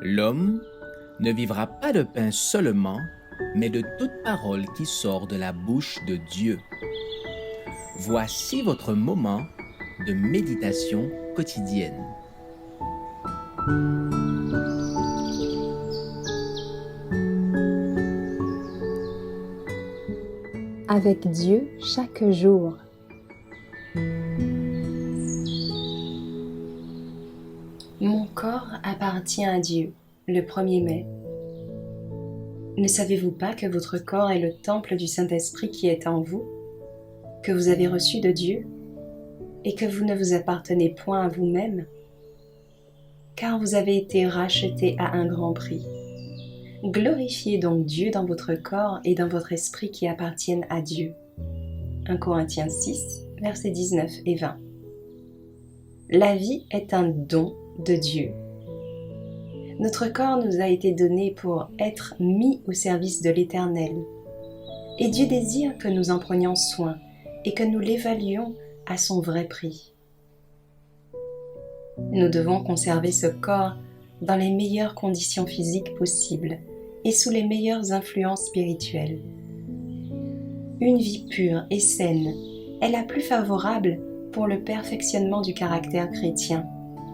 L'homme ne vivra pas de pain seulement, mais de toute parole qui sort de la bouche de Dieu. Voici votre moment de méditation quotidienne. Avec Dieu chaque jour. Mon corps appartient à Dieu, le 1er mai. Ne savez-vous pas que votre corps est le temple du Saint-Esprit qui est en vous, que vous avez reçu de Dieu, et que vous ne vous appartenez point à vous-même, car vous avez été racheté à un grand prix. Glorifiez donc Dieu dans votre corps et dans votre esprit qui appartiennent à Dieu. 1 Corinthiens 6, versets 19 et 20. La vie est un don de Dieu. Notre corps nous a été donné pour être mis au service de l'Éternel. Et Dieu désire que nous en prenions soin et que nous l'évaluions à son vrai prix. Nous devons conserver ce corps dans les meilleures conditions physiques possibles et sous les meilleures influences spirituelles. Une vie pure et saine est la plus favorable pour le perfectionnement du caractère chrétien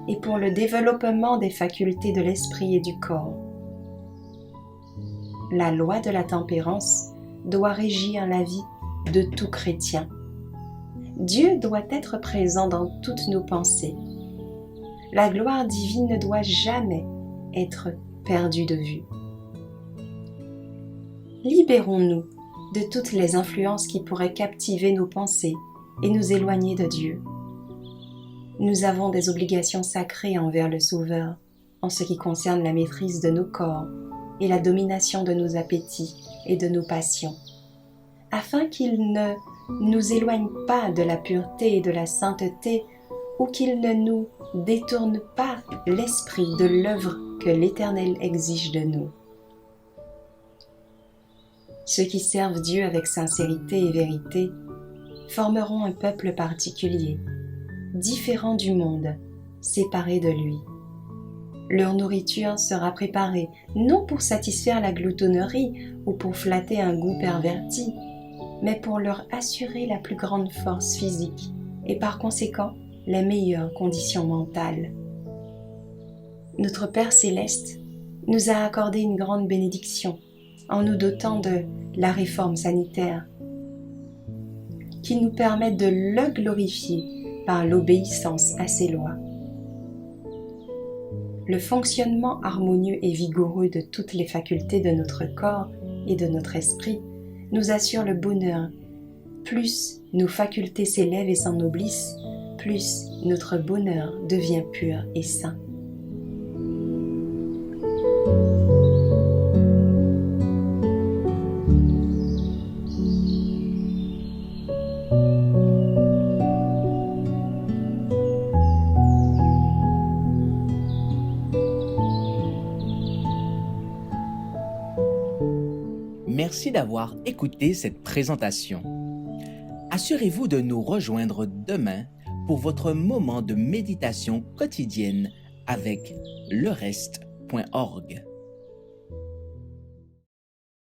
et pour le développement des facultés de l'esprit et du corps. La loi de la tempérance doit régir la vie de tout chrétien. Dieu doit être présent dans toutes nos pensées. La gloire divine ne doit jamais être perdue de vue. Libérons-nous de toutes les influences qui pourraient captiver nos pensées et nous éloigner de Dieu. Nous avons des obligations sacrées envers le Sauveur en ce qui concerne la maîtrise de nos corps et la domination de nos appétits et de nos passions, afin qu'il ne nous éloigne pas de la pureté et de la sainteté ou qu'il ne nous détourne pas l'esprit de l'œuvre que l'Éternel exige de nous. Ceux qui servent Dieu avec sincérité et vérité formeront un peuple particulier, différent du monde, séparé de lui. Leur nourriture sera préparée non pour satisfaire la gloutonnerie ou pour flatter un goût perverti, mais pour leur assurer la plus grande force physique et par conséquent les meilleures conditions mentales. Notre Père Céleste nous a accordé une grande bénédiction en nous dotant de la réforme sanitaire qui nous permet de le glorifier par l'obéissance à ses lois. Le fonctionnement harmonieux et vigoureux de toutes les facultés de notre corps et de notre esprit nous assure le bonheur. Plus nos facultés s'élèvent et s'ennoblissent, plus notre bonheur devient pur et saint. Merci d'avoir écouté cette présentation. Assurez-vous de nous rejoindre demain pour votre moment de méditation quotidienne avec lereste.org.